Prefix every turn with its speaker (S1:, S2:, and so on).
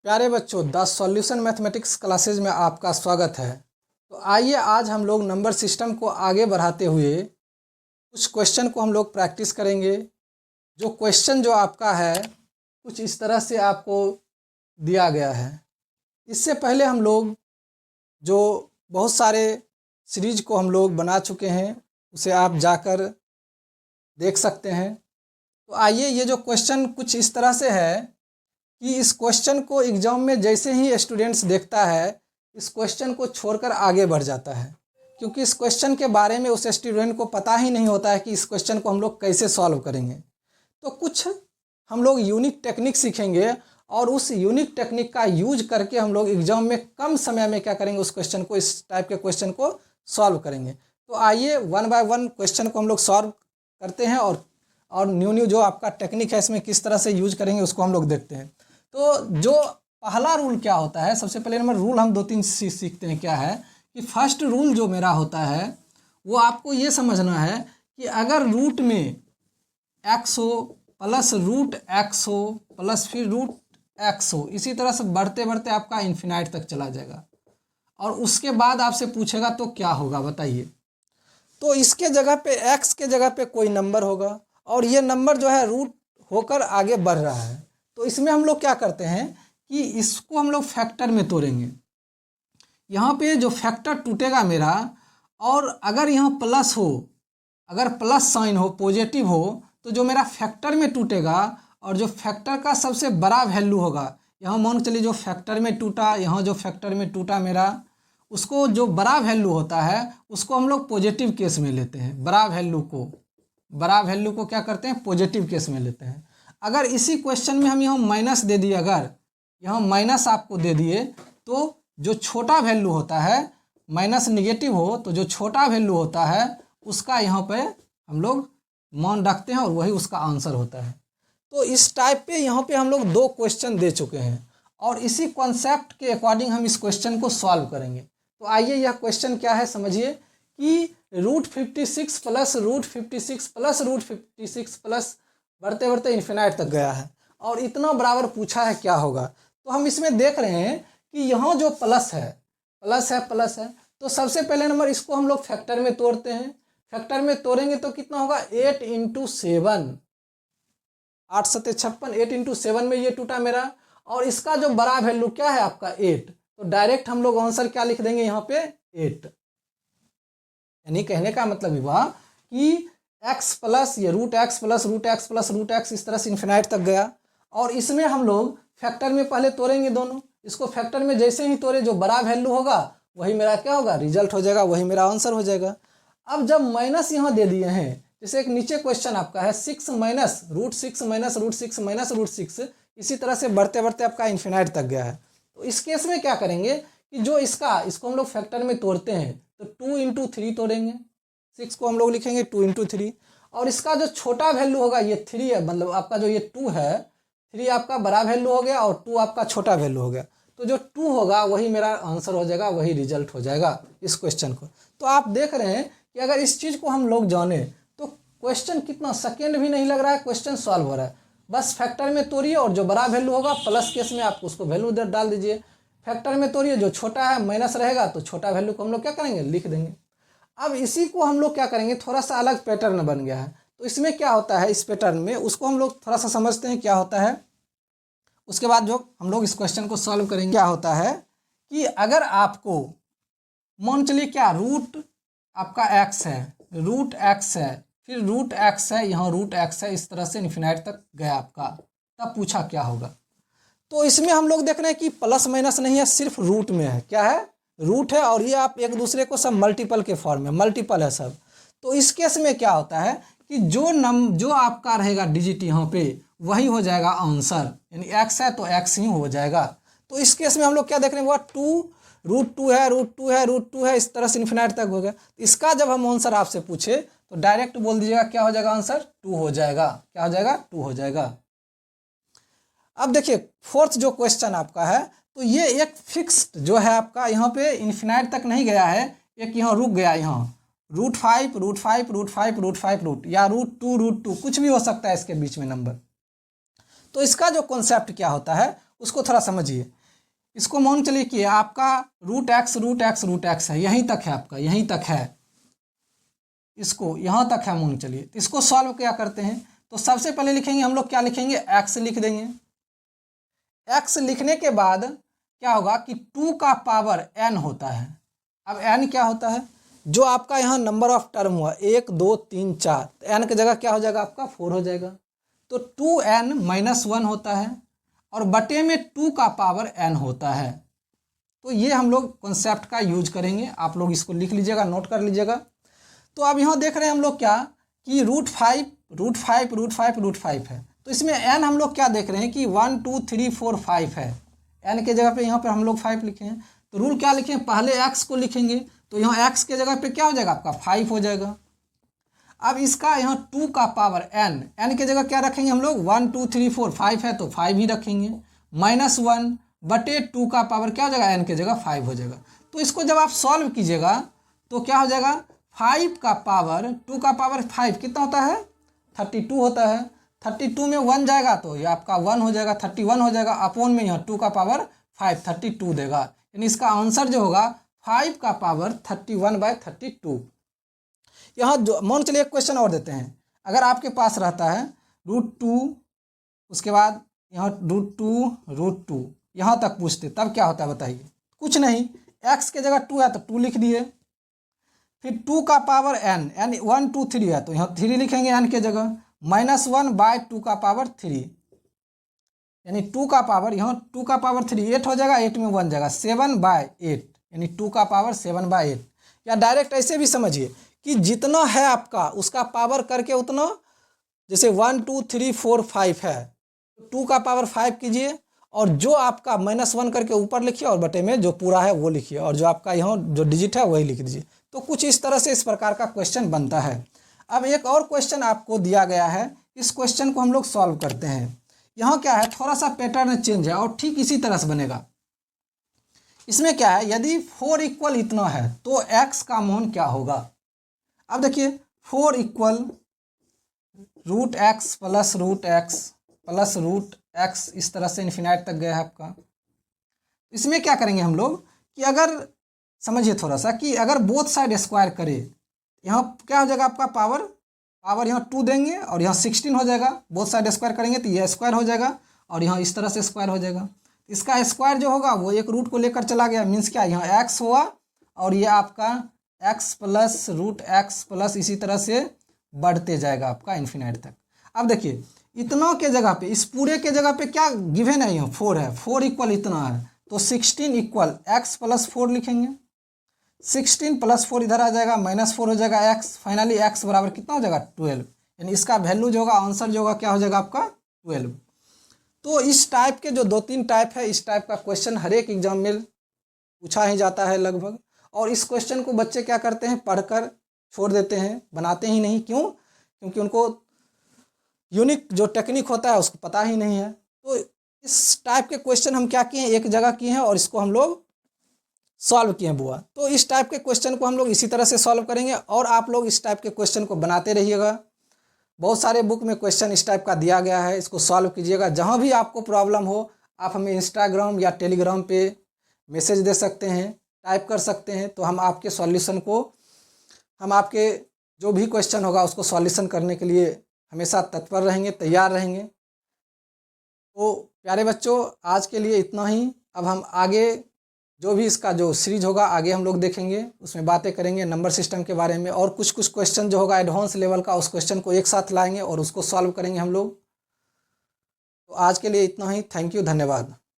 S1: प्यारे बच्चों, the solution mathematics classes में आपका स्वागत है। तो आइए आज हम लोग नंबर सिस्टम को आगे बढ़ाते हुए कुछ क्वेश्चन को हम लोग प्रैक्टिस करेंगे। जो क्वेश्चन जो आपका है कुछ इस तरह से आपको दिया गया है। इससे पहले हम लोग जो बहुत सारे सीरीज को हम लोग बना चुके हैं, उसे आप जाकर देख सकते हैं। तो आइए, ये जो क्वेश्चन कुछ इस तरह से है कि इस क्वेश्चन को एग्जाम में जैसे ही स्टूडेंट्स देखता है, इस क्वेश्चन को छोड़कर आगे बढ़ जाता है, क्योंकि इस क्वेश्चन के बारे में उस स्टूडेंट को पता ही नहीं होता है कि इस क्वेश्चन को हम लोग कैसे सॉल्व करेंगे। तो कुछ हम लोग यूनिक टेक्निक सीखेंगे और उस यूनिक टेक्निक का यूज करके हम लोग एग्जाम में कम समय में क्या करेंगे, उस क्वेश्चन को, इस टाइप के क्वेश्चन को सॉल्व करेंगे। तो आइए वन बाय वन क्वेश्चन को हम लोग सॉल्व करते हैं और न्यू जो आपका टेक्निक है इसमें किस तरह से यूज करेंगे उसको हम लोग देखते हैं। तो जो पहला रूल क्या होता है, सबसे पहले नंबर रूल हम 2-3 सीखते हैं। क्या है कि फर्स्ट रूल जो मेरा होता है वो आपको ये समझना है कि अगर रूट में x हो प्लस रूट x हो प्लस फिर रूट x हो, इसी तरह से बढ़ते बढ़ते आपका इन्फिनाइट तक चला जाएगा और उसके बाद आपसे पूछेगा तो क्या होगा बताइए। तो इसके जगह पे x के जगह पे कोई नंबर होगा और ये नंबर जो है रूट होकर आगे बढ़ रहा है। तो इसमें हम लोग क्या करते हैं कि इसको हम लोग फैक्टर में तोड़ेंगे। यहाँ पे जो फैक्टर टूटेगा मेरा, और अगर यहाँ प्लस हो, अगर प्लस साइन हो, पॉजिटिव हो, तो जो मेरा फैक्टर में टूटेगा और जो फैक्टर का सबसे बड़ा वैल्यू होगा, यहाँ मान चलिए जो फैक्टर में टूटा, यहाँ जो फैक्टर में टूटा मेरा, उसको जो बड़ा वैल्यू होता है उसको हम लोग पॉजिटिव केस में लेते हैं। बड़ा वैल्यू को क्या करते हैं, पॉजिटिव केस में लेते हैं। अगर इसी क्वेश्चन में हम यहाँ माइनस दे दिए, अगर यहाँ माइनस आपको दे दिए, तो जो छोटा वैल्यू होता है, माइनस निगेटिव हो तो जो छोटा वैल्यू होता है उसका यहाँ पे हम लोग मान रखते हैं और वही उसका आंसर होता है। तो इस टाइप पे यहाँ पे हम लोग 2 क्वेश्चन दे चुके हैं और इसी कॉन्सेप्ट के अकॉर्डिंग हम इस क्वेश्चन को सॉल्व करेंगे। तो आइए, यह क्वेश्चन क्या है समझिए कि √56 प्लस √56 प्लस √56 प्लस बढ़ते बढ़ते इन्फिनाइट तक गया है और इतना बराबर पूछा है क्या होगा। तो हम इसमें देख रहे हैं कि यहाँ जो प्लस है, तो सबसे पहले नंबर इसको हम लोग फैक्टर में तोड़ते हैं। फैक्टर में तोड़ेंगे तो कितना होगा, 8 × 7, 8 7 56, 8 × 7 में ये टूटा मेरा, और इसका जो बड़ा वैल्यू क्या है आपका 8, तो डायरेक्ट हम लोग आंसर क्या लिख देंगे यहाँ पे 8। यानी कहने का मतलब हुआ कि x प्लस ये √x plus √x plus √x इस तरह से इन्फिनाइट तक गया और इसमें हम लोग फैक्टर में पहले तोड़ेंगे दोनों। इसको फैक्टर में जैसे ही तोड़े, जो बड़ा वैल्यू होगा वही मेरा क्या होगा, रिजल्ट हो जाएगा, वही मेरा आंसर हो जाएगा। अब जब माइनस यहाँ दे दिए हैं, जैसे एक नीचे क्वेश्चन आपका है 6 माइनस √6 माइनस √6 माइनस √6, इसी तरह से बढ़ते बढ़ते आपका इन्फिनाइट तक गया है। तो इस केस में क्या करेंगे कि जो इसको हम लोग फैक्टर में तोड़ते हैं तो 2 × 3 तोड़ेंगे। 6 को हम लोग लिखेंगे 2 × 3 और इसका जो छोटा वैल्यू होगा ये 3 है, मतलब आपका जो ये 2 है, 3 आपका बड़ा वैल्यू हो गया और 2 आपका छोटा वैल्यू हो गया। तो जो 2 होगा वही मेरा आंसर हो जाएगा, वही रिजल्ट हो जाएगा इस क्वेश्चन को। तो आप देख रहे हैं कि अगर इस चीज़ को हम लोग जाने तो क्वेश्चन कितना सेकेंड भी नहीं लग रहा है, क्वेश्चन सॉल्व हो रहा है। बस फैक्टर में तोड़िए और जो बड़ा वैल्यू होगा प्लस केस में आप उसको वैल्यू डाल दीजिए। फैक्टर में तोड़िए, जो छोटा है माइनस रहेगा तो छोटा वैल्यू को हम लोग क्या करेंगे, लिख देंगे। अब इसी को हम लोग क्या करेंगे, थोड़ा सा अलग पैटर्न बन गया है। तो इसमें क्या होता है, इस पैटर्न में उसको हम लोग थोड़ा सा समझते हैं क्या होता है। उसके बाद जो हम लोग इस क्वेश्चन को सॉल्व करेंगे, क्या होता है कि अगर आपको मान चलिए क्या रूट आपका x है, √x है, फिर √x है, यहाँ √x है, इस तरह से इन्फिनाइट तक गया आपका, तब पूछा क्या होगा। तो इसमें हम लोग देख रहे हैं कि प्लस माइनस नहीं है, सिर्फ रूट में है। क्या है, रूट है और ये आप एक दूसरे को सब मल्टीपल के फॉर्म में, मल्टीपल है सब। तो इस केस में क्या होता है कि जो आपका रहेगा डिजिट यहाँ पे वही हो जाएगा आंसर, यानी x है तो x ही हो जाएगा। तो इस केस में हम लोग क्या देख रहे हैं, वो 2 √2 है, इस तरह से इन्फिनाइट तक हो गया। इसका जब हम आंसर आपसे पूछे तो डायरेक्ट बोल दीजिएगा क्या हो जाएगा आंसर, 2 हो जाएगा। क्या हो जाएगा, 2 हो जाएगा। अब देखिए फोर्थ जो क्वेश्चन आपका है, तो ये एक फिक्स्ड जो है आपका, यहाँ पे इन्फिनाइट तक नहीं गया है, एक यहाँ रुक गया, यहाँ √5 या √2 कुछ भी हो सकता है इसके बीच में नंबर। तो इसका जो कॉन्सेप्ट क्या होता है उसको थोड़ा समझिए इसको मान चलिए कि आपका रूट एक्स है, यहीं तक है आपका, यहीं तक है, इसको यहाँ तक है मान चलिए। तो इसको सॉल्व क्या करते हैं, तो सबसे पहले लिखेंगे हम लोग, क्या लिखेंगे, एक्स लिख देंगे। एक्स लिखने के बाद क्या होगा कि 2 का पावर n होता है। अब n क्या होता है, जो आपका यहाँ नंबर ऑफ टर्म हुआ 1 2 3 4, तो n की जगह क्या हो जाएगा आपका 4 हो जाएगा। तो 2n - 1 होता है और बटे में 2 का पावर n होता है। तो ये हम लोग कॉन्सेप्ट का यूज करेंगे, आप लोग इसको लिख लीजिएगा, नोट कर लीजिएगा। तो अब यहाँ देख रहे हैं हम लोग क्या कि √5 है। तो इसमें n हम लोग क्या देख रहे हैं कि 1 2 3 4 5 है। n के जगह पे यहाँ पर हम लोग 5 लिखे हैं। तो रूल क्या लिखें, पहले x को लिखेंगे, तो यहाँ x के जगह पे क्या हो जाएगा आपका 5 हो जाएगा। अब इसका यहाँ 2 का पावर n के जगह क्या रखेंगे हम लोग, 1 2 3 4 5 है तो 5 ही रखेंगे, -1 बटे 2 का पावर क्या हो जाएगा, n के जगह 5 हो जाएगा। तो इसको जब आप सॉल्व कीजिएगा तो क्या हो जाएगा, 5 का पावर 2 का पावर 5 कितना होता है, 32 होता है। 32 में 1 जाएगा तो ये आपका 1 हो जाएगा, 31 हो जाएगा, अपॉन में यहाँ 2 का पावर 5 32 देगा। यानी इसका आंसर जो होगा 5 का पावर 31/32। यहाँ जो मान चलिए एक क्वेश्चन और देते हैं, अगर आपके पास रहता है √2, उसके बाद यहाँ √2 यहाँ तक पूछते तब क्या होता है बताइए, कुछ नहीं, x के जगह 2 है तो 2 लिख दिए, फिर 2 का पावर n, यानी 1 2 3 है तो यहाँ 3 लिखेंगे n के जगह, -1/2 का पावर 3, यानी 2 का पावर, यहाँ 2 का पावर 3 8 हो जाएगा, 8 में 1 जाएगा, 7/8, यानी 2 का पावर 7/8। या डायरेक्ट ऐसे भी समझिए कि जितना है आपका उसका पावर करके उतना, जैसे 1 2 3 4 5 है, 2 का पावर 5 कीजिए और जो आपका -1 करके ऊपर लिखिए और बटे में जो पूरा है वो लिखिए, और जो आपका यहाँ जो डिजिट है वही लिख दीजिए। तो कुछ इस तरह से इस प्रकार का क्वेश्चन बनता है। अब एक और क्वेश्चन आपको दिया गया है, इस क्वेश्चन को हम लोग सॉल्व करते हैं। यहाँ क्या है, थोड़ा सा पैटर्न चेंज है और ठीक इसी तरह से बनेगा। इसमें क्या है, यदि 4 इक्वल इतना है तो x का मान क्या होगा। अब देखिए 4 equal √x plus √x plus √x, इस तरह से इन्फिनाइट तक गया है आपका। इसमें क्या करेंगे हम लोग कि अगर समझिए थोड़ा सा कि अगर बोथ साइड स्क्वायर करे, यहाँ क्या हो जाएगा आपका पावर यहाँ 2 देंगे और यहाँ 16 हो जाएगा, बोथ साइड स्क्वायर करेंगे तो ये स्क्वायर हो जाएगा और यहाँ इस तरह से स्क्वायर हो जाएगा। इसका स्क्वायर जो होगा वो एक रूट को लेकर चला गया, मीन्स क्या, यहाँ x हुआ और ये आपका x प्लस √x प्लस इसी तरह से बढ़ते जाएगा आपका इन्फिनाइट तक। अब देखिए इतना के जगह पे, इस पूरे के जगह पे क्या गिवन है, यहाँ 4 है, 4 इक्वल इतना है तो 16 इक्वल x प्लस 4 लिखेंगे, 16 प्लस 4 इधर आ जाएगा, -4 हो जाएगा x, फाइनली x बराबर कितना हो जाएगा 12, यानी इसका वैल्यू जो होगा, आंसर जो होगा क्या हो जाएगा आपका 12। तो इस टाइप के जो 2-3 टाइप है, इस टाइप का क्वेश्चन हर एक एग्जाम में पूछा ही जाता है लगभग, और इस क्वेश्चन को बच्चे क्या करते हैं, पढ़कर छोड़ देते हैं, बनाते ही नहीं। क्यों, क्योंकि उनको यूनिक जो टेक्निक होता है उसको पता ही नहीं है। तो इस टाइप के क्वेश्चन हम क्या किए हैं, एक जगह किए हैं और इसको हम लोग सॉल्व किए हैं बुआ। तो इस टाइप के क्वेश्चन को हम लोग इसी तरह से सॉल्व करेंगे और आप लोग इस टाइप के क्वेश्चन को बनाते रहिएगा। बहुत सारे बुक में क्वेश्चन इस टाइप का दिया गया है, इसको सॉल्व कीजिएगा। जहाँ भी आपको प्रॉब्लम हो आप हमें इंस्टाग्राम या टेलीग्राम पे मैसेज दे सकते हैं, टाइप कर सकते हैं, तो हम आपके सॉल्यूशन को, हम आपके जो भी क्वेश्चन होगा उसको सॉल्यूशन करने के लिए हमेशा तत्पर रहेंगे, तैयार रहेंगे। तो प्यारे बच्चों, आज के लिए इतना ही। अब हम आगे जो भी इसका जो सीरीज होगा आगे हम लोग देखेंगे, उसमें बातें करेंगे नंबर सिस्टम के बारे में, और कुछ क्वेश्चन जो होगा एडवांस लेवल का, उस क्वेश्चन को एक साथ लाएंगे और उसको सॉल्व करेंगे हम लोग। तो आज के लिए इतना ही। थैंक यू, धन्यवाद।